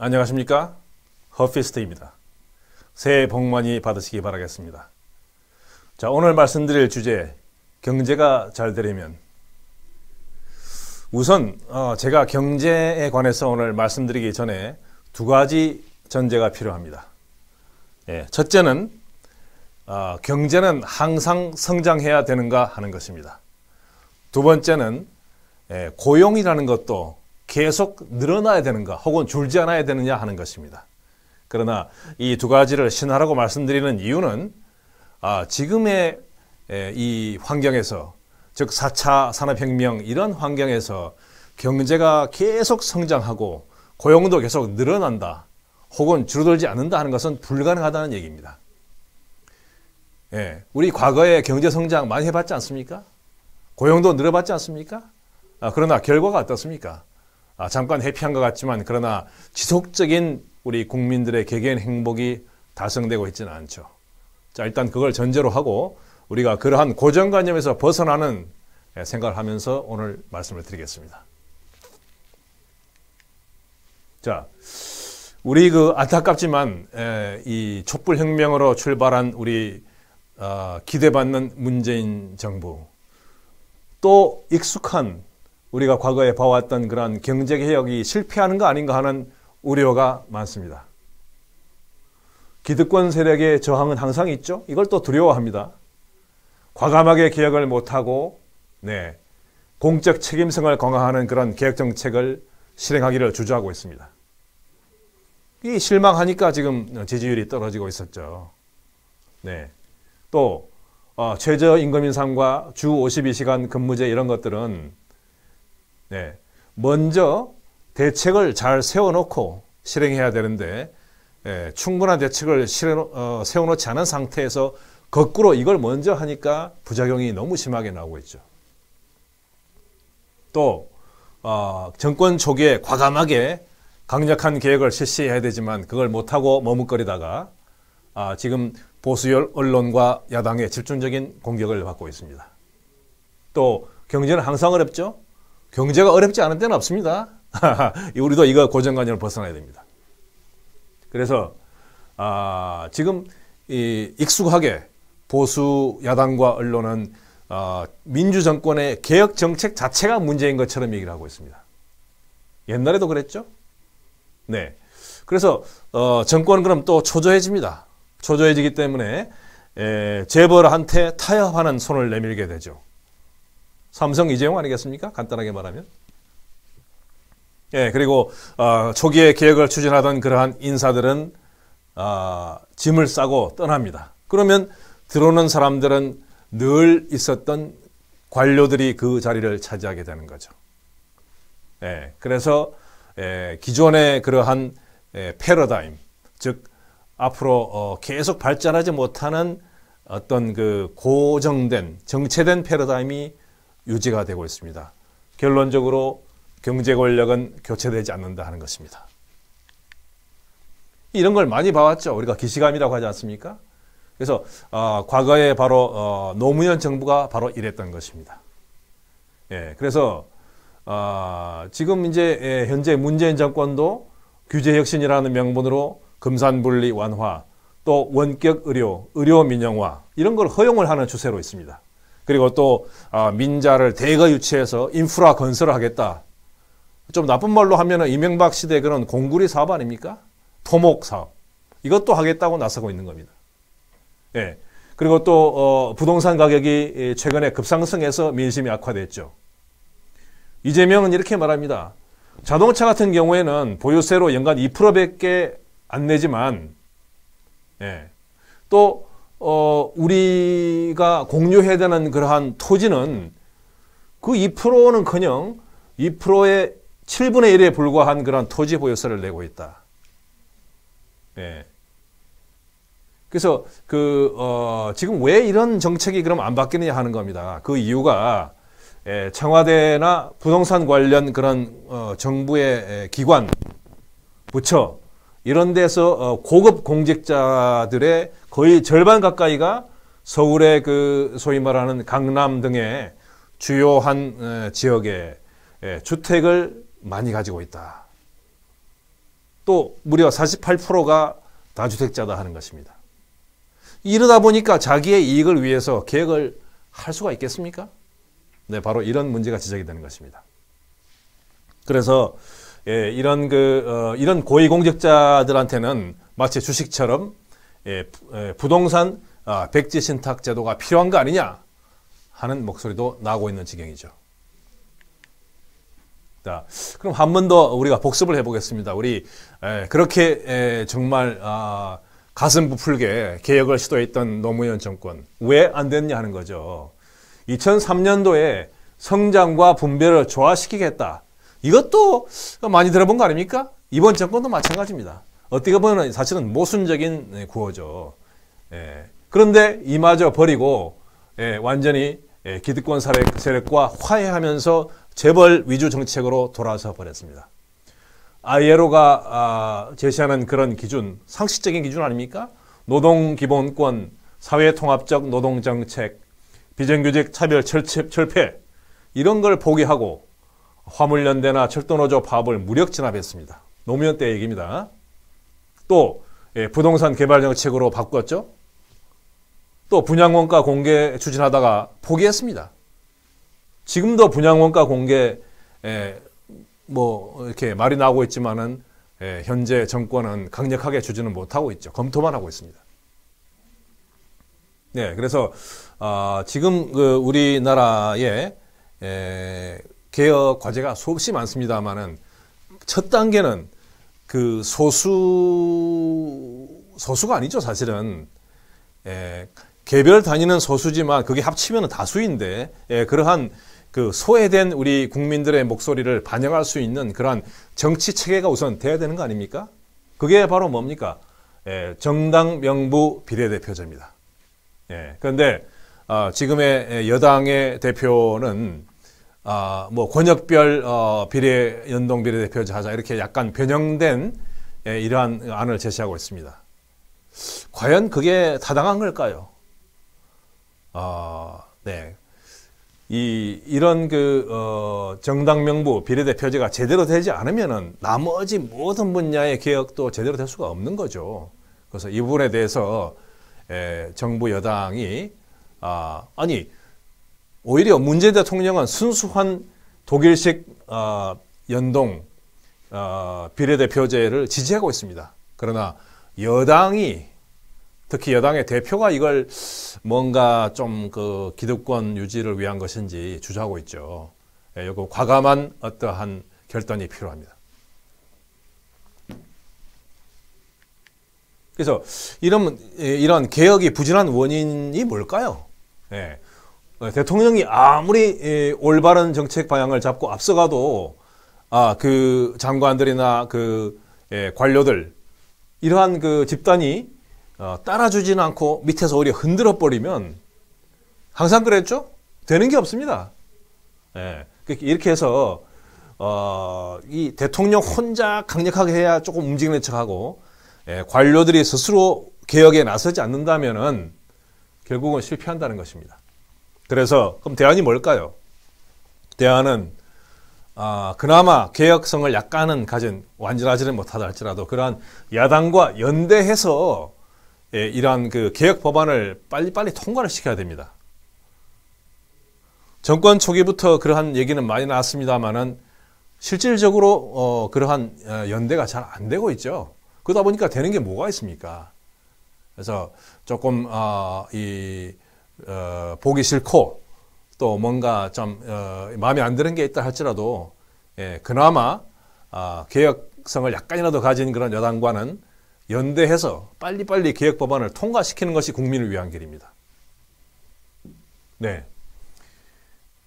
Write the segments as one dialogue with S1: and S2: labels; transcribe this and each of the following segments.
S1: 안녕하십니까? 허피스트입니다. 새해 복 많이 받으시기 바라겠습니다. 자, 오늘 말씀드릴 주제, 경제가 잘 되려면. 우선 제가 경제에 관해서 오늘 말씀드리기 전에 두 가지 전제가 필요합니다. 첫째는 경제는 항상 성장해야 되는가 하는 것입니다. 두 번째는 고용이라는 것도 계속 늘어나야 되는가 혹은 줄지 않아야 되느냐 하는 것입니다. 그러나 이 두 가지를 신하라고 말씀드리는 이유는 지금의 이 환경에서, 즉 4차 산업혁명 이런 환경에서 경제가 계속 성장하고 고용도 계속 늘어난다 혹은 줄어들지 않는다 하는 것은 불가능하다는 얘기입니다. 우리 과거에 경제 성장 많이 해봤지 않습니까? 고용도 늘어봤지 않습니까? 그러나 결과가 어떻습니까? 잠깐 회피한 것 같지만 그러나 지속적인 우리 국민들의 개개인 행복이 달성되고 있지는 않죠. 자, 일단 그걸 전제로 하고 우리가 그러한 고정관념에서 벗어나는 생각을 하면서 오늘 말씀을 드리겠습니다. 자, 우리 안타깝지만 이 촛불혁명으로 출발한 우리 기대받는 문재인 정부, 또 익숙한 우리가 과거에 봐왔던 그런 경제개혁이 실패하는 거 아닌가 하는 우려가 많습니다. 기득권 세력의 저항은 항상 있죠. 이걸 또 두려워합니다. 과감하게 개혁을 못하고 공적 책임성을 강화하는 그런 개혁정책을 실행하기를 주저하고 있습니다. 이 실망하니까 지금 지지율이 떨어지고 있었죠. 또 최저임금 인상과 주 52시간 근무제 이런 것들은 먼저 대책을 잘 세워놓고 실행해야 되는데 충분한 대책을 세워놓지 않은 상태에서 거꾸로 이걸 먼저 하니까 부작용이 너무 심하게 나오고 있죠. 또 정권 초기에 과감하게 강력한 계획을 실시해야 되지만 그걸 못하고 머뭇거리다가 지금 보수 언론과 야당의 집중적인 공격을 받고 있습니다. 또 경제는 항상 어렵죠. 경제가 어렵지 않은 때는 없습니다. 우리도 이거 고정관념을 벗어나야 됩니다. 그래서 지금 익숙하게 보수 야당과 언론은 민주정권의 개혁정책 자체가 문제인 것처럼 얘기를 하고 있습니다. 옛날에도 그랬죠? 그래서 정권은 그럼 또 초조해집니다. 초조해지기 때문에 재벌한테 타협하는 손을 내밀게 되죠. 삼성 이재용 아니겠습니까? 간단하게 말하면. 그리고 초기에 개혁을 추진하던 그러한 인사들은 짐을 싸고 떠납니다. 그러면 들어오는 사람들은 늘 있었던 관료들이 그 자리를 차지하게 되는 거죠. 그래서 기존의 그러한 패러다임, 즉 앞으로 계속 발전하지 못하는 어떤 그 고정된 정체된 패러다임이 유지가 되고 있습니다. 결론적으로 경제 권력은 교체되지 않는다 하는 것입니다. 이런 걸 많이 봐왔죠. 우리가 기시감이라고 하지 않습니까? 그래서 과거에 바로 노무현 정부가 바로 이랬던 것입니다. 그래서 지금 이제 현재 문재인 정권도 규제 혁신이라는 명분으로 금산분리 완화, 또 원격 의료 민영화 이런 걸 허용을 하는 추세로 있습니다. 그리고 또 민자를 대거 유치해서 인프라 건설을 하겠다. 좀 나쁜 말로 하면 이명박 시대 그런 공구리 사업 아닙니까? 토목 사업. 이것도 하겠다고 나서고 있는 겁니다. 그리고 또 부동산 가격이 최근에 급상승해서 민심이 악화됐죠. 이재명은 이렇게 말합니다. 자동차 같은 경우에는 보유세로 연간 2%밖에 안 내지만 또 우리가 공유해야 되는 그러한 토지는 그 2%는커녕 2%의 7분의 1에 불과한 그런 토지 보유세를 내고 있다. 그래서 지금 왜 이런 정책이 그럼 안 바뀌느냐 하는 겁니다. 그 이유가 청와대나 부동산 관련 그런 정부의 기관, 부처 이런 데서 고급 공직자들의 거의 절반 가까이가 서울의 그 소위 말하는 강남 등의 주요한 지역에 주택을 많이 가지고 있다. 또 무려 48%가 다주택자다 하는 것입니다. 이러다 보니까 자기의 이익을 위해서 개혁을 할 수가 있겠습니까? 네, 바로 이런 문제가 지적이 되는 것입니다. 그래서 이런 고위공직자들한테는 마치 주식처럼 부동산 백지 신탁 제도가 필요한 거 아니냐 하는 목소리도 나오고 있는 지경이죠. 자, 그럼 한 번 더 우리가 복습을 해보겠습니다. 우리 그렇게 정말 가슴 부풀게 개혁을 시도했던 노무현 정권 왜 안 됐냐 하는 거죠. 2003년도에 성장과 분배를 조화시키겠다. 이것도 많이 들어본 거 아닙니까? 이번 정권도 마찬가지입니다. 어떻게 보면 사실은 모순적인 구호죠. 그런데 이마저 버리고 완전히 기득권 세력과 화해하면서 재벌 위주 정책으로 돌아서 버렸습니다. ILO가 제시하는 그런 기준, 상식적인 기준 아닙니까? 노동기본권, 사회통합적 노동정책, 비정규직 차별 철폐 이런 걸 포기하고 화물연대나 철도노조 파업을 무력 진압했습니다. 노무현 때 얘기입니다. 또 부동산 개발 정책으로 바꿨죠. 또 분양원가 공개 추진하다가 포기했습니다. 지금도 분양원가 공개 이렇게 말이 나오고 있지만은 현재 정권은 강력하게 추진은 못하고 있죠. 검토만 하고 있습니다. 네, 그래서 지금 우리나라에 개혁 과제가 수없이 많습니다만은 첫 단계는 그 소수가 아니죠, 사실은. 개별 다니는 소수지만 그게 합치면 다수인데 그러한 그 소외된 우리 국민들의 목소리를 반영할 수 있는 그러한 정치 체계가 우선 돼야 되는 거 아닙니까? 그게 바로 뭡니까? 정당 명부 비례대표제입니다. 그런데 지금의 여당의 대표는 권역별 연동 비례대표제 하자 이렇게 약간 변형된 이러한 안을 제시하고 있습니다. 과연 그게 타당한 걸까요? 네. 이런 정당 명부 비례대표제가 제대로 되지 않으면은 나머지 모든 분야의 개혁도 제대로 될 수가 없는 거죠. 그래서 이 부분에 대해서 정부 여당이 오히려 문재인 대통령은 순수한 독일식 연동 비례대표제를 지지하고 있습니다. 그러나 여당이 특히 여당의 대표가 이걸 뭔가 좀 기득권 유지를 위한 것인지 주장하고 있죠. 이거 과감한 어떠한 결단이 필요합니다. 그래서 이런 개혁이 부진한 원인이 뭘까요? 대통령이 아무리 올바른 정책 방향을 잡고 앞서가도 그 장관들이나 관료들 이러한 집단이 따라주지는 않고 밑에서 오히려 흔들어 버리면 항상 그랬죠? 되는 게 없습니다. 이렇게 해서 이 대통령 혼자 강력하게 해야 조금 움직이는 척하고 관료들이 스스로 개혁에 나서지 않는다면은 결국은 실패한다는 것입니다. 그래서 그럼 대안이 뭘까요? 대안은 그나마 개혁성을 약간은 가진 완전하지는 못하다 할지라도 그러한 야당과 연대해서 이러한 개혁 법안을 빨리빨리 통과를 시켜야 됩니다. 정권 초기부터 그러한 얘기는 많이 나왔습니다만은 실질적으로 그러한 연대가 잘 안 되고 있죠. 그러다 보니까 되는 게 뭐가 있습니까? 그래서 조금 보기 싫고 또 뭔가 좀 마음에 안 드는 게 있다 할지라도 그나마 개혁성을 약간이라도 가진 그런 여당과는 연대해서 빨리빨리 개혁 법안을 통과시키는 것이 국민을 위한 길입니다. 네.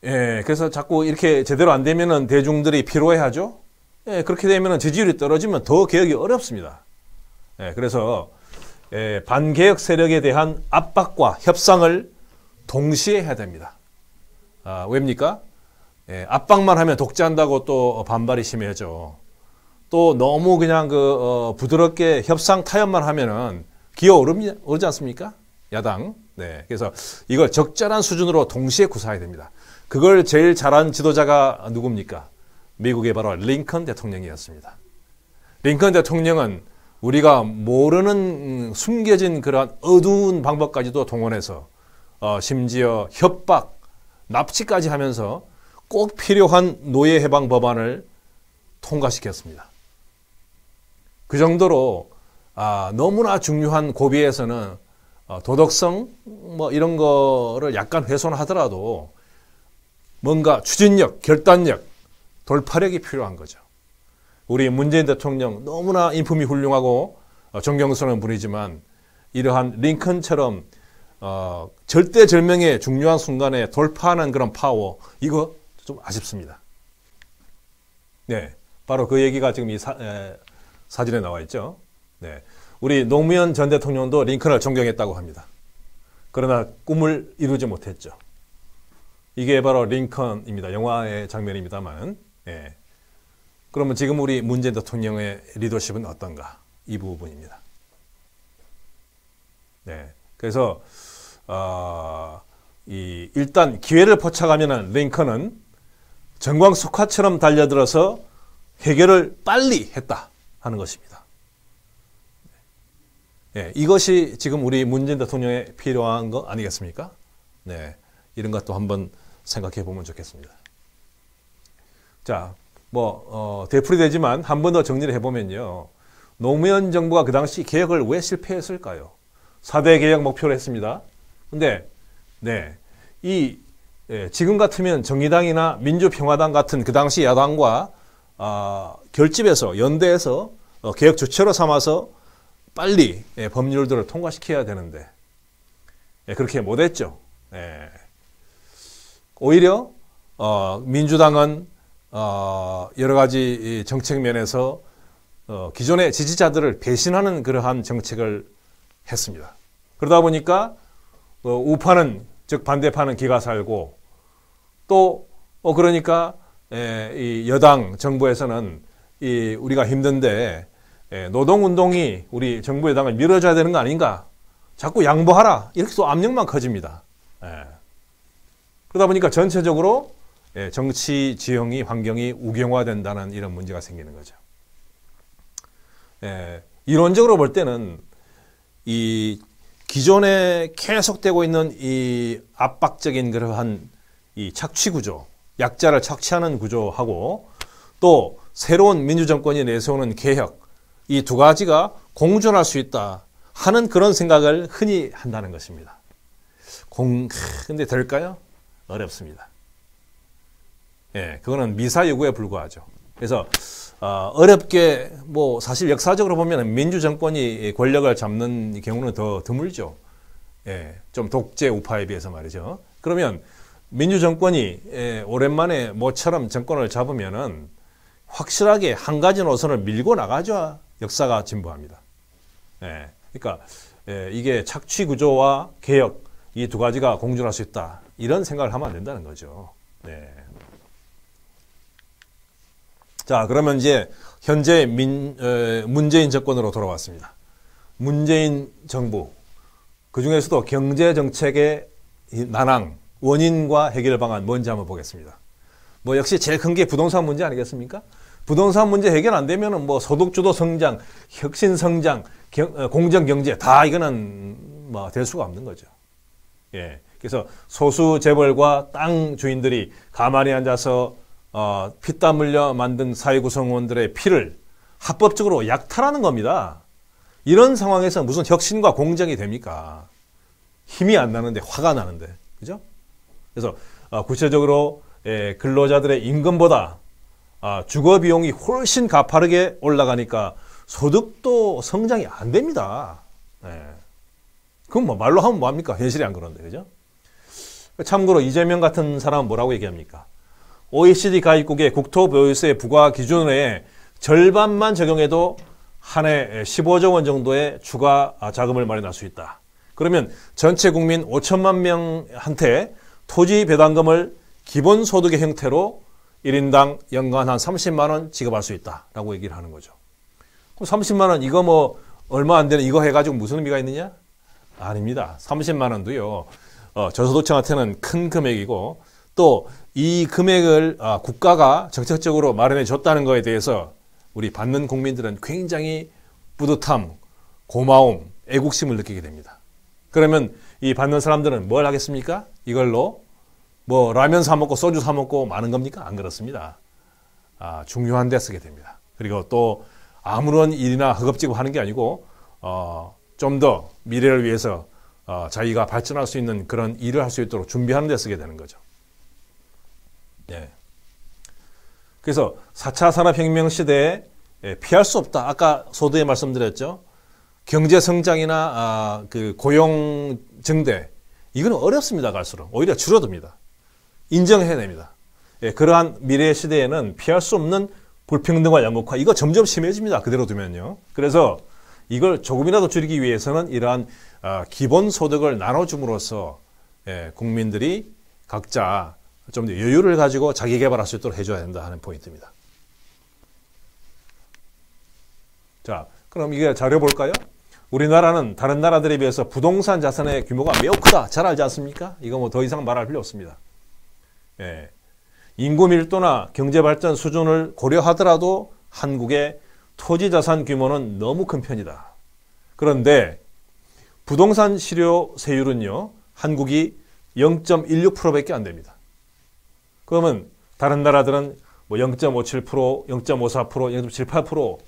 S1: 그래서 자꾸 이렇게 제대로 안 되면은 대중들이 피로해하죠. 그렇게 되면은 지지율이 떨어지면 더 개혁이 어렵습니다. 그래서 반개혁 세력에 대한 압박과 협상을 동시에 해야 됩니다. 왜입니까? 압박만 하면 독재한다고 또 반발이 심해져. 또 너무 그냥 부드럽게 협상 타협만 하면은 기어오르지 않습니까? 야당. 네. 그래서 이걸 적절한 수준으로 동시에 구사해야 됩니다. 그걸 제일 잘한 지도자가 누굽니까? 미국의 바로 링컨 대통령이었습니다. 링컨 대통령은 우리가 모르는 숨겨진 그러한 어두운 방법까지도 동원해서 심지어 협박, 납치까지 하면서 꼭 필요한 노예 해방 법안을 통과시켰습니다. 그 정도로 너무나 중요한 고비에서는 도덕성 뭐 이런 거를 약간 훼손하더라도 뭔가 추진력, 결단력, 돌파력이 필요한 거죠. 우리 문재인 대통령 너무나 인품이 훌륭하고 존경스러운 분이지만 이러한 링컨처럼 절대절명의 중요한 순간에 돌파하는 그런 파워, 이거 좀 아쉽습니다. 네, 바로 그 얘기가 지금 이 사진에 나와 있죠. 네, 우리 노무현 전 대통령도 링컨을 존경했다고 합니다. 그러나 꿈을 이루지 못했죠. 이게 바로 링컨입니다. 영화의 장면입니다만. 네. 그러면 지금 우리 문재인 대통령의 리더십은 어떤가? 이 부분입니다. 네, 그래서 일단 기회를 포착하면은 링컨은 정광석화처럼 달려들어서 해결을 빨리 했다 하는 것입니다. 네, 이것이 지금 우리 문재인 대통령에 필요한 거 아니겠습니까? 네, 이런 것도 한번 생각해 보면 좋겠습니다. 자, 되풀이되지만 한 번 더 정리를 해보면요. 노무현 정부가 그 당시 개혁을 왜 실패했을까요? 4대 개혁 목표를 했습니다. 근데, 네, 지금 같으면 정의당이나 민주평화당 같은 그 당시 야당과, 결집해서, 연대해서, 개혁 주체로 삼아서 빨리 법률들을 통과시켜야 되는데, 그렇게 못했죠. 오히려, 민주당은 여러 가지 정책 면에서 기존의 지지자들을 배신하는 그러한 정책을 했습니다. 그러다 보니까 우파는, 즉 반대파는 기가 살고, 또 그러니까 이 여당 정부에서는 우리가 힘든데 노동운동이 우리 정부 여당을 밀어줘야 되는 거 아닌가, 자꾸 양보하라, 이렇게 또 압력만 커집니다. 그러다 보니까 전체적으로 정치 지형이, 환경이 우경화된다는 이런 문제가 생기는 거죠. 이론적으로 볼 때는 이 기존에 계속되고 있는 이 압박적인 그러한 이 착취 구조, 약자를 착취하는 구조하고 또 새로운 민주정권이 내세우는 개혁, 이 두 가지가 공존할 수 있다 하는 그런 생각을 흔히 한다는 것입니다. 근데 될까요? 어렵습니다. 그거는 미사여구에 불과하죠. 그래서 어렵게 사실 역사적으로 보면 민주정권이 권력을 잡는 경우는 더 드물죠. 좀 독재 우파에 비해서 말이죠. 그러면 민주정권이 오랜만에 모처럼 정권을 잡으면은 확실하게 한 가지 노선을 밀고 나가줘야 역사가 진보합니다. 그러니까 이게 착취 구조와 개혁, 이 두 가지가 공존할 수 있다, 이런 생각을 하면 안 된다는 거죠. 자, 그러면 이제 현재 문재인 정권으로 돌아왔습니다. 문재인 정부, 그 중에서도 경제정책의 난항, 원인과 해결 방안 뭔지 한번 보겠습니다. 역시 제일 큰 게 부동산 문제 아니겠습니까? 부동산 문제 해결 안 되면은 소득주도 성장, 혁신 성장, 공정 경제 다 이거는 될 수가 없는 거죠. 그래서 소수 재벌과 땅 주인들이 가만히 앉아서 피땀 흘려 만든 사회구성원들의 피를 합법적으로 약탈하는 겁니다. 이런 상황에서 무슨 혁신과 공정이 됩니까? 힘이 안 나는데, 화가 나는데, 그죠? 그래서 구체적으로 근로자들의 임금보다 주거 비용이 훨씬 가파르게 올라가니까 소득도 성장이 안 됩니다. 그럼 말로 하면 뭐합니까? 현실이 안 그런데, 그죠? 참고로 이재명 같은 사람은 뭐라고 얘기합니까? OECD 가입국의 국토보유세 부과 기준의 절반만 적용해도 한 해 15조 원 정도의 추가 자금을 마련할 수 있다. 그러면 전체 국민 5천만 명한테 토지 배당금을 기본소득의 형태로 1인당 연간 한 30만 원 지급할 수 있다라고 얘기를 하는 거죠. 그럼 30만 원 이거 얼마 안 되는 이거 해가지고 무슨 의미가 있느냐? 아닙니다. 30만 원도요. 저소득층한테는 큰 금액이고 또 이 금액을 국가가 정책적으로 마련해 줬다는 거에 대해서 우리 받는 국민들은 굉장히 뿌듯함, 고마움, 애국심을 느끼게 됩니다. 그러면 이 받는 사람들은 뭘 하겠습니까? 이걸로 뭐 라면 사 먹고 소주 사 먹고 마는 겁니까? 안 그렇습니다. 중요한 데 쓰게 됩니다. 그리고 또 아무런 일이나 허겁지겁 하는 게 아니고 좀 더 미래를 위해서 자기가 발전할 수 있는 그런 일을 할 수 있도록 준비하는 데 쓰게 되는 거죠. 예. 그래서 4차 산업혁명 시대에 피할 수 없다. 아까 소두에 말씀드렸죠. 경제 성장이나 그 고용 증대, 이거는 어렵습니다. 갈수록 오히려 줄어듭니다. 인정해야 됩니다. 예, 그러한 미래 시대에는 피할 수 없는 불평등과 양극화, 이거 점점 심해집니다. 그대로 두면요. 그래서 이걸 조금이라도 줄이기 위해서는 이러한 기본소득을 나눠줌으로써 국민들이 각자 좀 더 여유를 가지고 자기 개발할 수 있도록 해줘야 된다 하는 포인트입니다. 자, 그럼 이게 자료 볼까요? 우리나라는 다른 나라들에 비해서 부동산 자산의 규모가 매우 크다. 잘 알지 않습니까? 이거 뭐 더 이상 말할 필요 없습니다. 예. 인구 밀도나 경제 발전 수준을 고려하더라도 한국의 토지 자산 규모는 너무 큰 편이다. 그런데 부동산 실효세율은요, 한국이 0.16%밖에 안 됩니다. 그러면 다른 나라들은 뭐 0.57%, 0.54%, 0.78%,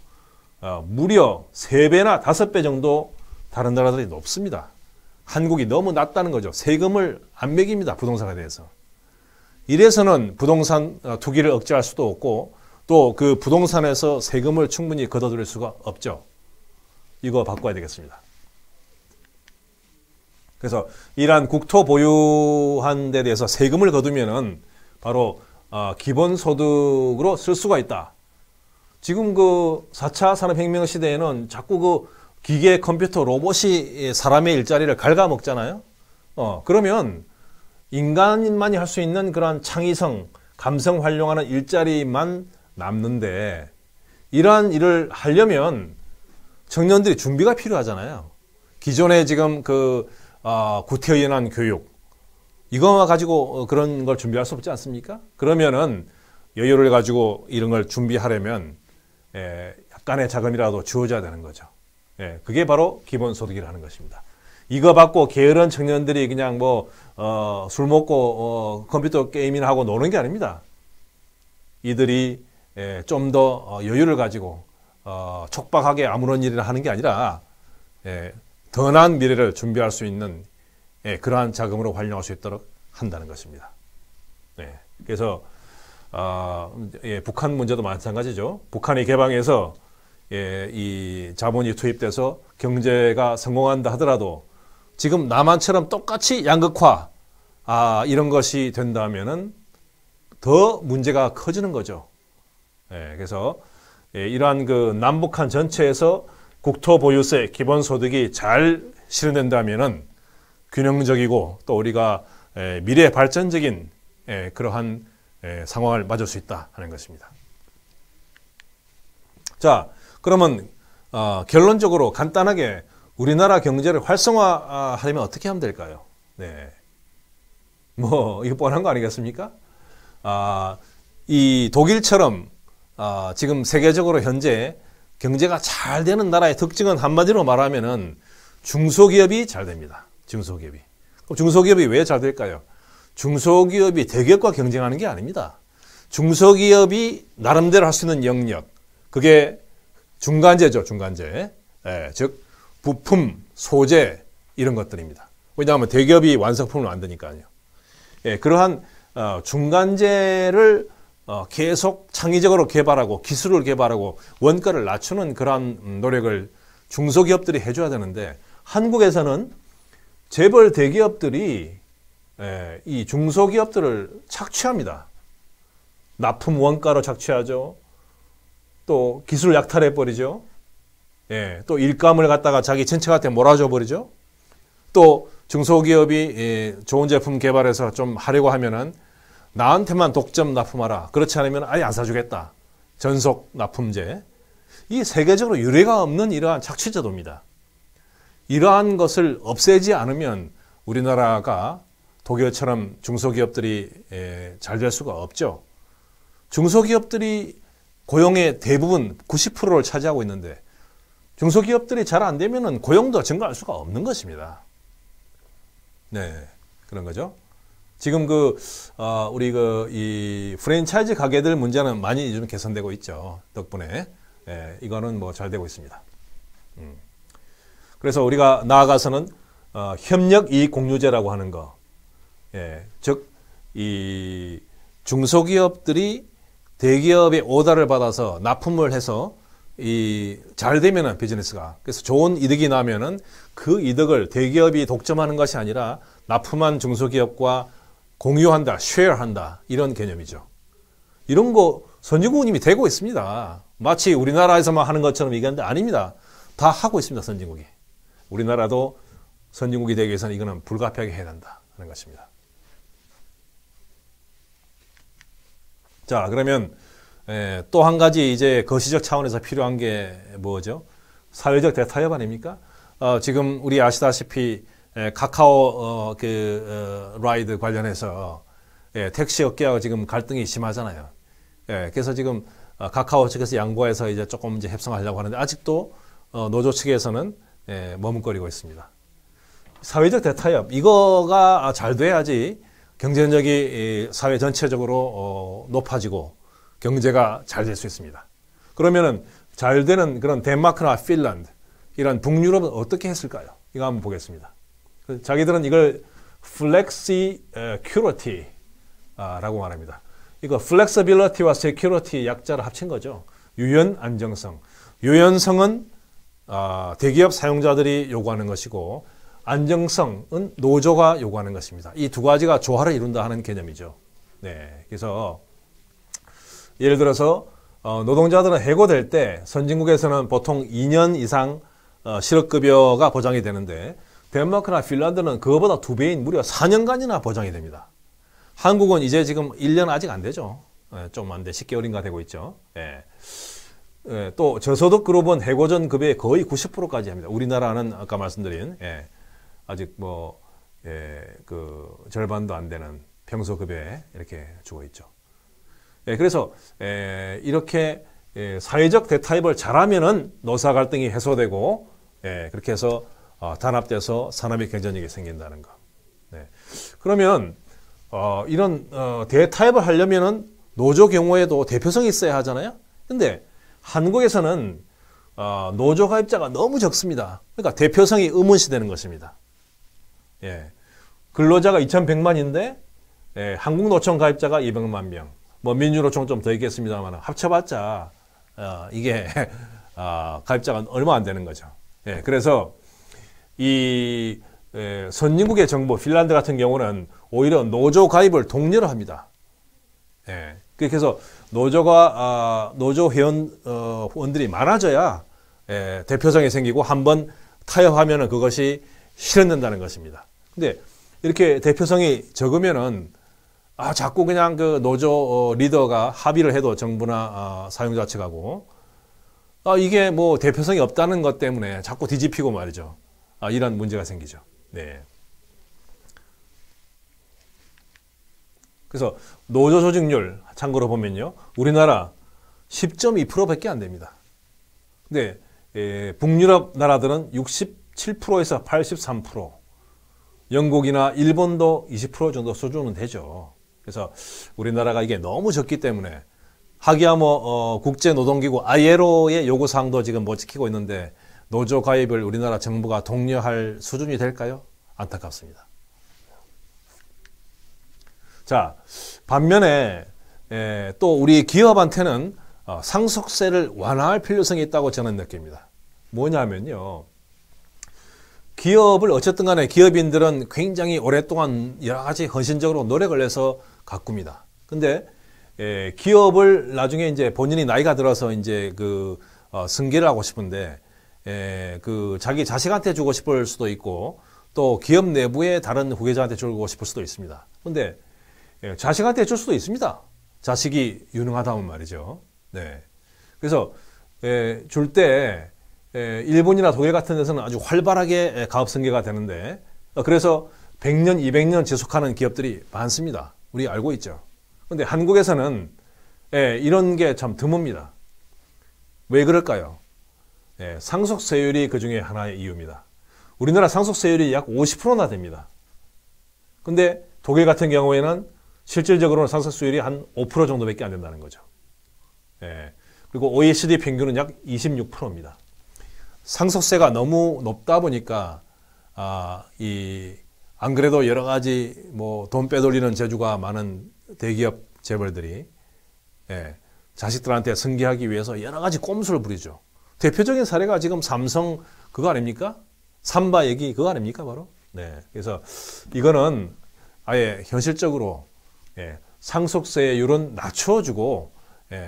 S1: 무려 3배나 5배 정도 다른 나라들이 높습니다. 한국이 너무 낮다는 거죠. 세금을 안 매깁니다. 부동산에 대해서. 이래서는 부동산 투기를 억제할 수도 없고 또 그 부동산에서 세금을 충분히 걷어들일 수가 없죠. 이거 바꿔야 되겠습니다. 그래서 이러한 국토 보유한 데 대해서 세금을 거두면은 바로 기본소득으로 쓸 수가 있다. 지금 그 4차 산업혁명 시대에는 자꾸 그 기계, 컴퓨터, 로봇이 사람의 일자리를 갉아먹잖아요. 그러면 인간만이 할 수 있는 그런 창의성, 감성 활용하는 일자리만 남는데 이러한 일을 하려면 청년들이 준비가 필요하잖아요. 기존에 지금 그 구태의연한 교육 이거 가지고 그런 걸 준비할 수 없지 않습니까? 그러면은 여유를 가지고 이런 걸 준비하려면 약간의 자금이라도 주어져야 되는 거죠. 그게 바로 기본소득이라는 것입니다. 이거 받고 게으른 청년들이 그냥 뭐 술 먹고 컴퓨터 게임이나 하고 노는 게 아닙니다. 이들이 좀 더 여유를 가지고 촉박하게 아무런 일이나 하는 게 아니라 더 나은 미래를 준비할 수 있는 그러한 자금으로 활용할 수 있도록 한다는 것입니다. 그래서 북한 문제도 마찬가지죠. 북한이 개방해서 이 자본이 투입돼서 경제가 성공한다 하더라도 지금 남한처럼 똑같이 양극화 이런 것이 된다면은 더 문제가 커지는 거죠. 그래서 이러한 그 남북한 전체에서 국토 보유세 기본소득이 잘 실현된다면은 균형적이고 또 우리가 미래 발전적인 그러한 상황을 맞을 수 있다 하는 것입니다. 자, 그러면 결론적으로 간단하게 우리나라 경제를 활성화하려면 어떻게 하면 될까요? 뭐 이거 뻔한 거 아니겠습니까? 이 독일처럼 지금 세계적으로 현재 경제가 잘 되는 나라의 특징은 한마디로 말하면은 중소기업이 잘 됩니다. 중소기업이. 그럼 중소기업이 왜 잘 될까요? 중소기업이 대기업과 경쟁하는 게 아닙니다. 중소기업이 나름대로 할 수 있는 영역, 그게 중간재죠, 중간재. 즉 부품, 소재 이런 것들입니다. 왜냐하면 대기업이 완성품을 만드니까요. 그러한 중간재를 계속 창의적으로 개발하고 기술을 개발하고 원가를 낮추는 그러한 노력을 중소기업들이 해줘야 되는데 한국에서는 재벌 대기업들이 이 중소기업들을 착취합니다. 납품 원가로 착취하죠. 또 기술 약탈해 버리죠. 또 일감을 갖다가 자기 친척한테 몰아줘 버리죠. 또 중소기업이 좋은 제품 개발해서 좀 하려고 하면은 나한테만 독점 납품하라. 그렇지 않으면 아예 안 사주겠다. 전속 납품제. 이 세계적으로 유례가 없는 이러한 착취 제도입니다. 이러한 것을 없애지 않으면 우리나라가 독일처럼 중소기업들이 잘 될 수가 없죠. 중소기업들이 고용의 대부분 90%를 차지하고 있는데 중소기업들이 잘 안 되면은 고용도 증가할 수가 없는 것입니다. 네, 그런 거죠. 지금 우리 이 프랜차이즈 가게들 문제는 많이 좀 개선되고 있죠. 덕분에. 예, 이거는 뭐 잘 되고 있습니다. 그래서 우리가 나아가서는, 협력이익공유제라고 하는 거. 예, 즉, 이 중소기업들이 대기업의 오더를 받아서 납품을 해서 잘 되면은 비즈니스가, 그래서 좋은 이득이 나면은 그 이득을 대기업이 독점하는 것이 아니라 납품한 중소기업과 공유한다, 쉐어한다, 이런 개념이죠. 이런 거 선진국은 이미 되고 있습니다. 마치 우리나라에서만 하는 것처럼 얘기하는데 아닙니다. 다 하고 있습니다, 선진국이. 우리나라도 선진국이 되기 위해서는 이거는 불가피하게 해야 한다 하는 것입니다. 자, 그러면 또 한 가지 이제 거시적 차원에서 필요한 게 뭐죠? 사회적 대타협 아닙니까? 지금 우리 아시다시피 카카오 라이드 관련해서 택시 업계와 지금 갈등이 심하잖아요. 그래서 지금 카카오 측에서 양보해서 이제 조금 이제 협상하려고 하는데 아직도 노조 측에서는 머뭇거리고 있습니다. 사회적 대타협 이거가 잘 돼야지 경쟁력이 사회 전체적으로 높아지고 경제가 잘 될 수 있습니다. 그러면은 잘 되는 그런 덴마크나 핀란드 이런 북유럽은 어떻게 했을까요? 이거 한번 보겠습니다. 자기들은 이걸 flexicurity라고 말합니다. 이거 flexibility와 security 약자를 합친 거죠. 유연, 안정성. 유연성은 대기업 사용자들이 요구하는 것이고 안정성은 노조가 요구하는 것입니다. 이 두 가지가 조화를 이룬다 하는 개념이죠. 네, 그래서 예를 들어서 노동자들은 해고될 때 선진국에서는 보통 2년 이상 실업급여가 보장이 되는데 덴마크나 핀란드는 그거보다 2배인 무려 4년간이나 보장이 됩니다. 한국은 이제 지금 1년 아직 안 되죠. 좀 안 돼. 10개월인가 되고 있죠. 또 저소득 그룹은 해고 전 급여의 거의 90%까지 합니다. 우리나라는 아까 말씀드린 아직 그 절반도 안 되는 평소 급여에 이렇게 주고 있죠. 그래서 이렇게 사회적 대타협을 잘하면은 노사 갈등이 해소되고 그렇게 해서 단합돼서 산업의 경쟁력이 생긴다는 거. 그러면 이런 대타협을 하려면은 노조 경우에도 대표성이 있어야 하잖아요. 근데 한국에서는 노조 가입자가 너무 적습니다. 그러니까 대표성이 의문시되는 것입니다. 근로자가 2,100만인데 한국노총 가입자가 200만 명. 뭐 민주노총 좀 더 있겠습니다만 합쳐봤자 이게 가입자가 얼마 안 되는 거죠. 그래서 이 선진국의 정부 핀란드 같은 경우는 오히려 노조 가입을 독려를 합니다. 그래서 노조 회원들이 많아져야 대표성이 생기고 한번 타협하면은 그것이 실현된다는 것입니다. 근데 이렇게 대표성이 적으면은 자꾸 그냥 그 노조 리더가 합의를 해도 정부나 사용자 측하고 이게 뭐 대표성이 없다는 것 때문에 자꾸 뒤집히고 말이죠. 이런 문제가 생기죠. 네. 그래서 노조 조직률 참고로 보면요. 우리나라 10.2%밖에 안 됩니다. 근데 북유럽 나라들은 67%에서 83%, 영국이나 일본도 20% 정도 수준은 되죠. 그래서 우리나라가 이게 너무 적기 때문에 하기야 뭐 국제노동기구 ILO의 요구사항도 지금 못 지키고 있는데 노조 가입을 우리나라 정부가 독려할 수준이 될까요? 안타깝습니다. 자, 반면에 또 우리 기업한테는 상속세를 완화할 필요성이 있다고 저는 느낍니다. 뭐냐면요. 기업을 어쨌든 간에 기업인들은 굉장히 오랫동안 여러 가지 헌신적으로 노력을 해서 가꿉니다. 근데 기업을 나중에 이제 본인이 나이가 들어서 이제 승계를 하고 싶은데 자기 자식한테 주고 싶을 수도 있고 또 기업 내부의 다른 후계자한테 주고 싶을 수도 있습니다. 근데 자식한테 줄 수도 있습니다. 자식이 유능하다면 말이죠. 네. 그래서 줄 때 일본이나 독일 같은 데서는 아주 활발하게 가업 승계가 되는데 그래서 100년, 200년 지속하는 기업들이 많습니다. 우리 알고 있죠. 근데 한국에서는 이런 게 참 드뭅니다. 왜 그럴까요? 예, 상속세율이 그 중에 하나의 이유입니다. 우리나라 상속세율이 약 50%나 됩니다. 근데 독일 같은 경우에는 실질적으로는 상속세율이 한 5% 정도밖에 안 된다는 거죠. 예, 그리고 OECD 평균은 약 26%입니다. 상속세가 너무 높다 보니까 안 그래도 여러 가지 뭐 돈 빼돌리는 재주가 많은 대기업 재벌들이 자식들한테 승계하기 위해서 여러 가지 꼼수를 부리죠. 대표적인 사례가 지금 삼성 그거 아닙니까? 삼바 얘기 그거 아닙니까 바로? 네. 그래서 이거는 아예 현실적으로 상속세율은 낮춰주고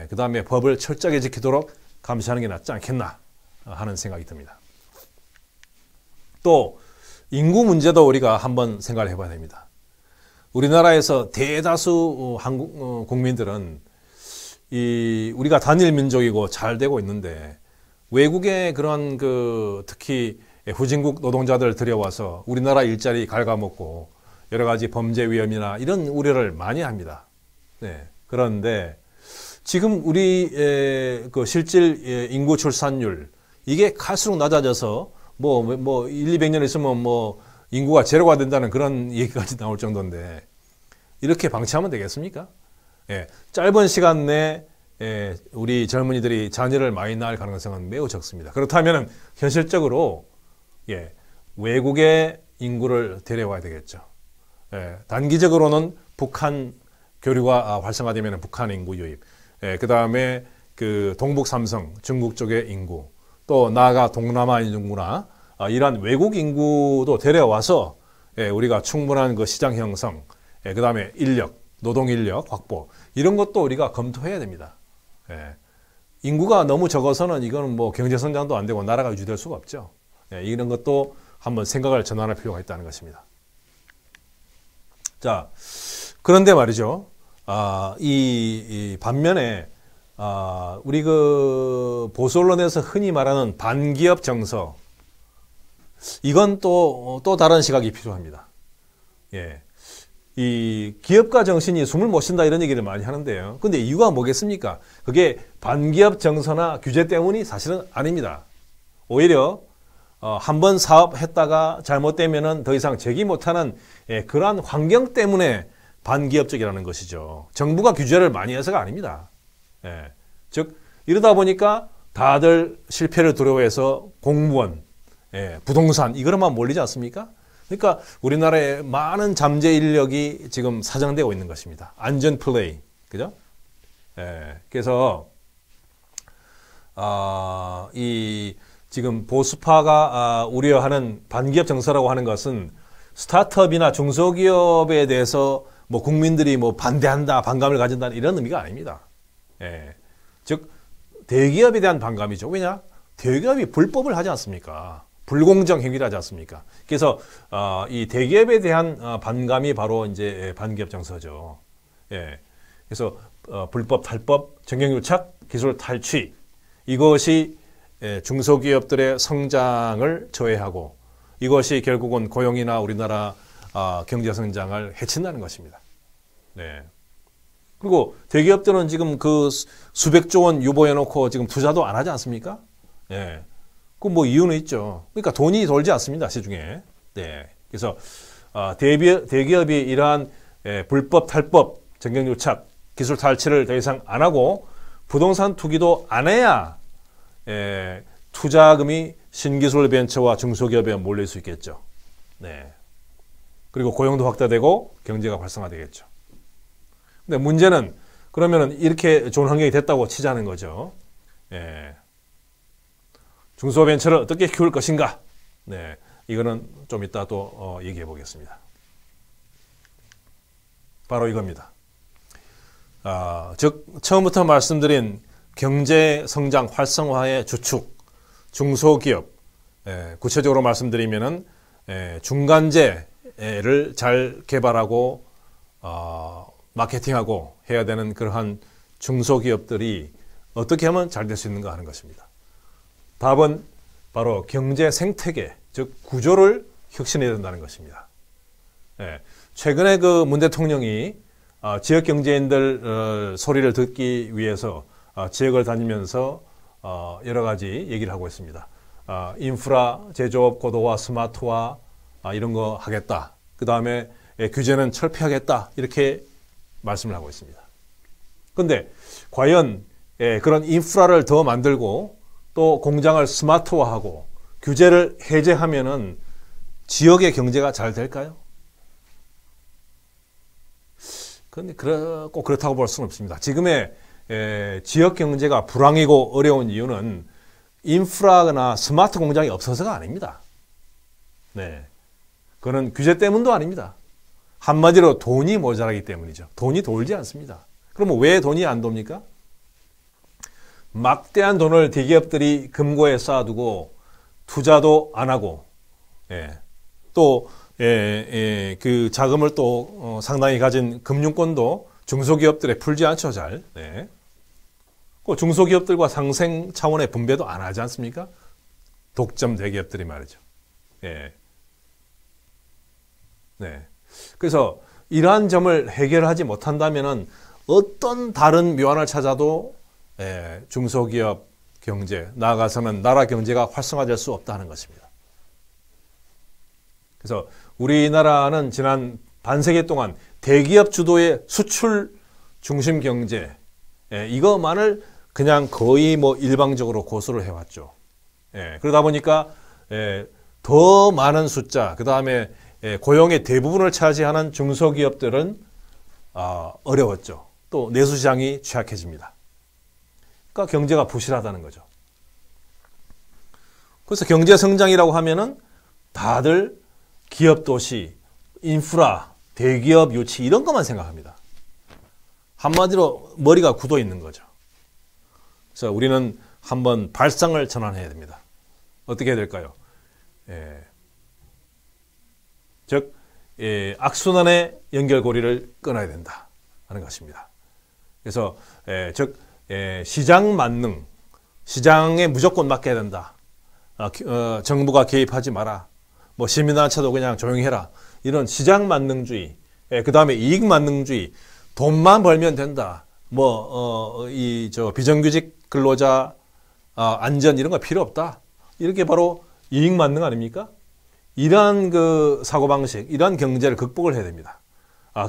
S1: 그 다음에 법을 철저하게 지키도록 감시하는 게 낫지 않겠나 하는 생각이 듭니다. 또 인구 문제도 우리가 한번 생각을 해봐야 됩니다. 우리나라에서 대다수 한국 국민들은 우리가 단일 민족이고 잘 되고 있는데 외국의 그런 특히 후진국 노동자들 들여와서 우리나라 일자리 갉아먹고 여러 가지 범죄 위험이나 이런 우려를 많이 합니다. 네. 그런데 지금 우리 실질 인구 출산율 이게 갈수록 낮아져서 뭐 1, 200년 있으면 뭐 인구가 제로가 된다는 그런 얘기까지 나올 정도인데 이렇게 방치하면 되겠습니까? 짧은 시간 내에 우리 젊은이들이 자녀를 많이 낳을 가능성은 매우 적습니다. 그렇다면 현실적으로 외국의 인구를 데려와야 되겠죠. 단기적으로는 북한 교류가 활성화되면 북한 인구 유입, 그 다음에 동북 삼성 중국 쪽의 인구, 또 나아가 동남아 인구나 이러한 외국 인구도 데려와서 우리가 충분한 시장 형성, 그 다음에 인력, 노동 인력 확보 이런 것도 우리가 검토해야 됩니다. 인구가 너무 적어서는 이거는 뭐 경제 성장도 안 되고 나라가 유지될 수가 없죠. 이런 것도 한번 생각을 전환할 필요가 있다는 것입니다. 자, 그런데 말이죠. 반면에 우리 보수 언론에서 흔히 말하는 반기업 정서 이건 또 다른 시각이 필요합니다. 이 기업가 정신이 숨을 못 쉰다 이런 얘기를 많이 하는데요. 근데 이유가 뭐겠습니까? 그게 반기업 정서나 규제 때문이 사실은 아닙니다. 오히려 한번 사업했다가 잘못되면은 더 이상 재기 못하는 그러한 환경 때문에 반기업적이라는 것이죠. 정부가 규제를 많이 해서가 아닙니다. 즉 이러다 보니까 다들 실패를 두려워해서 공무원, 부동산 이거로만 몰리지 않습니까? 그러니까 우리나라에 많은 잠재 인력이 지금 사정되고 있는 것입니다. 안전 플레이, 그죠? 그래서 지금 보수파가 우려하는 반기업 정서라고 하는 것은 스타트업이나 중소기업에 대해서 뭐 국민들이 뭐 반대한다, 반감을 가진다 이런 의미가 아닙니다. 즉 대기업에 대한 반감이죠. 왜냐? 대기업이 불법을 하지 않습니까? 불공정 행위를 하지 않습니까? 그래서 이 대기업에 대한 반감이 바로 이제 반기업 정서죠. 그래서 불법, 탈법, 정경유착, 기술 탈취 이것이 중소기업들의 성장을 저해하고 이것이 결국은 고용이나 우리나라 경제 성장을 해친다는 것입니다. 그리고 대기업들은 지금 수백조 원 유보해놓고 지금 투자도 안 하지 않습니까? 그 뭐 이유는 있죠. 그러니까 돈이 돌지 않습니다, 시중에. 그래서 대기업이 이러한 불법, 탈법, 정경유착, 기술 탈취를 더 이상 안 하고 부동산 투기도 안 해야 투자금이 신기술 벤처와 중소기업에 몰릴 수 있겠죠. 그리고 고용도 확대되고 경제가 활성화되겠죠. 근데 문제는 그러면은 이렇게 좋은 환경이 됐다고 치자는 거죠. 중소벤처를 어떻게 키울 것인가? 이거는 좀 이따 또 얘기해 보겠습니다. 바로 이겁니다. 즉 처음부터 말씀드린 경제 성장 활성화의 주축, 중소기업, 구체적으로 말씀드리면은 중간재를 잘 개발하고 마케팅하고 해야 되는 그러한 중소기업들이 어떻게 하면 잘 될 수 있는가 하는 것입니다. 답은 바로 경제 생태계, 즉 구조를 혁신해야 된다는 것입니다. 최근에 문 대통령이 지역 경제인들 소리를 듣기 위해서 지역을 다니면서 여러 가지 얘기를 하고 있습니다. 인프라 제조업 고도화, 스마트화 이런 거 하겠다. 그 다음에 규제는 철폐하겠다. 이렇게 말씀을 하고 있습니다. 그런데 과연 그런 인프라를 더 만들고 또 공장을 스마트화하고 규제를 해제하면은 지역의 경제가 잘 될까요? 그런데 꼭 그렇다고 볼 수는 없습니다. 지금의 지역 경제가 불황이고 어려운 이유는 인프라나 스마트 공장이 없어서가 아닙니다. 네, 그거는 규제 때문도 아닙니다. 한마디로 돈이 모자라기 때문이죠. 돈이 돌지 않습니다. 그러면 왜 돈이 안 돕니까? 막대한 돈을 대기업들이 금고에 쌓아두고 투자도 안 하고, 또 그 자금을 또 상당히 가진 금융권도 중소기업들에 풀지 않죠, 잘. 그 중소기업들과 상생 차원의 분배도 안 하지 않습니까? 독점 대기업들이 말이죠. 그래서 이러한 점을 해결하지 못한다면은 어떤 다른 묘안을 찾아도 중소기업 경제, 나아가서는 나라 경제가 활성화될 수 없다는 것입니다. 그래서 우리나라는 지난 반세기 동안 대기업 주도의 수출 중심 경제, 이것만을 그냥 거의 뭐 일방적으로 고수를 해왔죠. 그러다 보니까 더 많은 숫자, 그 다음에 고용의 대부분을 차지하는 중소기업들은 어려웠죠. 또 내수시장이 취약해집니다. 그러니까 경제가 부실하다는 거죠. 그래서 경제 성장이라고 하면은 다들 기업 도시, 인프라, 대기업 유치 이런 것만 생각합니다. 한마디로 머리가 굳어 있는 거죠. 그래서 우리는 한번 발상을 전환해야 됩니다. 어떻게 해야 될까요? 즉 악순환의 연결고리를 끊어야 된다 하는 것입니다. 그래서 즉 시장 만능, 시장에 무조건 맡겨야 된다. 정부가 개입하지 마라. 뭐 시민단체도 그냥 조용히 해라. 이런 시장 만능주의, 그 다음에 이익 만능주의, 돈만 벌면 된다. 비정규직 근로자 안전 이런 거 필요 없다. 이렇게 바로 이익 만능 아닙니까? 이러한 그 사고방식, 이러한 경제를 극복을 해야 됩니다.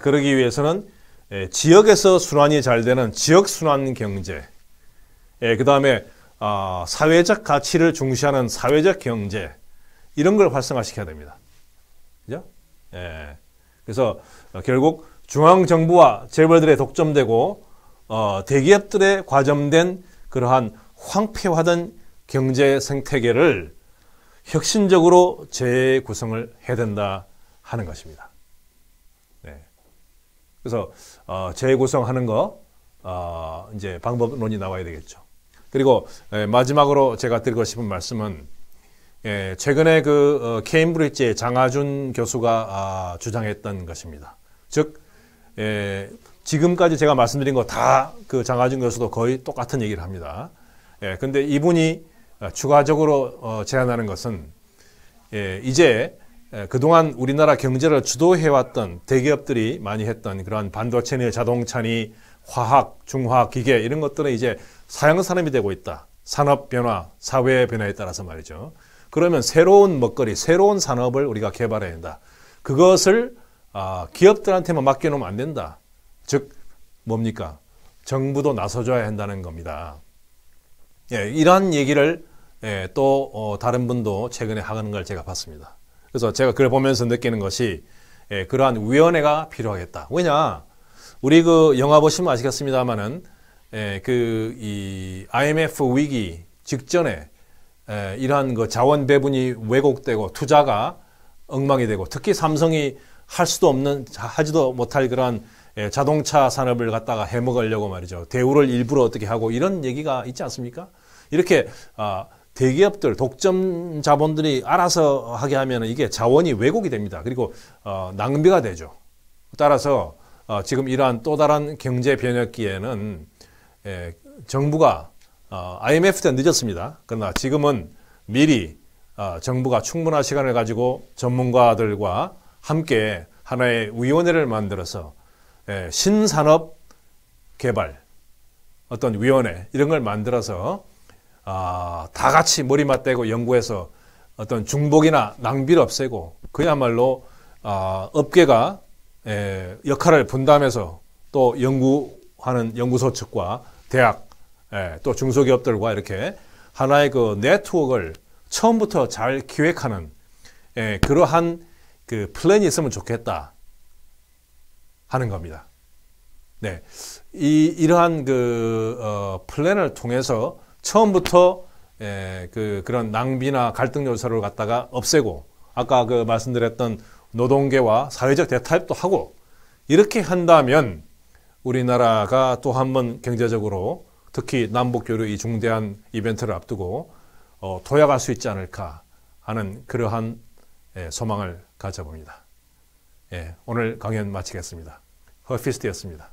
S1: 그러기 위해서는 지역에서 순환이 잘 되는 지역순환 경제, 그 다음에 사회적 가치를 중시하는 사회적 경제, 이런 걸 활성화시켜야 됩니다. 그죠? 그래서 결국 중앙정부와 재벌들에 독점되고 대기업들에 과점된 그러한 황폐화된 경제 생태계를 혁신적으로 재구성을 해야 된다 하는 것입니다. 그래서 재구성하는 거 이제 방법론이 나와야 되겠죠. 그리고 마지막으로 제가 드리고 싶은 말씀은 최근에 그 케임브리지의 장하준 교수가 주장했던 것입니다. 즉 지금까지 제가 말씀드린 거 다 그 장하준 교수도 거의 똑같은 얘기를 합니다. 근데 이분이 추가적으로 제안하는 것은 이제 그동안 우리나라 경제를 주도해왔던 대기업들이 많이 했던 그러한 반도체니 자동차니 화학, 중화학, 기계 이런 것들은 이제 사양산업이 되고 있다. 산업 변화, 사회 변화에 따라서 말이죠. 그러면 새로운 먹거리, 새로운 산업을 우리가 개발해야 된다. 그것을 기업들한테만 맡겨놓으면 안 된다. 즉 뭡니까? 정부도 나서줘야 한다는 겁니다. 이러한 얘기를 또 다른 분도 최근에 하는 걸 제가 봤습니다. 그래서 제가 그걸 보면서 느끼는 것이 그러한 위원회가 필요하겠다. 왜냐? 우리 그 영화 보시면 아시겠습니다만은 이 IMF 위기 직전에 이러한 그 자원 배분이 왜곡되고 투자가 엉망이 되고 특히 삼성이 할 수도 없는 하지도 못할 그러한 자동차 산업을 갖다가 해먹으려고 말이죠. 대우를 일부러 어떻게 하고 이런 얘기가 있지 않습니까? 이렇게 대기업들, 독점 자본들이 알아서 하게 하면 이게 자원이 왜곡이 됩니다. 그리고 낭비가 되죠. 따라서 지금 이러한 또 다른 경제 변혁기에는 정부가 IMF 때 늦었습니다. 그러나 지금은 미리 정부가 충분한 시간을 가지고 전문가들과 함께 하나의 위원회를 만들어서 신산업 개발 어떤 위원회 이런 걸 만들어서 다 같이 머리 맞대고 연구해서 어떤 중복이나 낭비를 없애고 그야말로 업계가 역할을 분담해서 또 연구하는 연구소 측과 대학 또 중소기업들과 이렇게 하나의 그 네트워크를 처음부터 잘 기획하는 그러한 그 플랜이 있으면 좋겠다 하는 겁니다. 네, 이러한 그 플랜을 통해서 처음부터 그런 낭비나 갈등 요소를 갖다가 없애고 아까 그 말씀드렸던 노동계와 사회적 대타협도 하고 이렇게 한다면 우리나라가 또 한 번 경제적으로 특히 남북교류 이 중대한 이벤트를 앞두고 도약할 수 있지 않을까 하는 그러한 소망을 가져봅니다. 오늘 강연 마치겠습니다. 허피스트였습니다.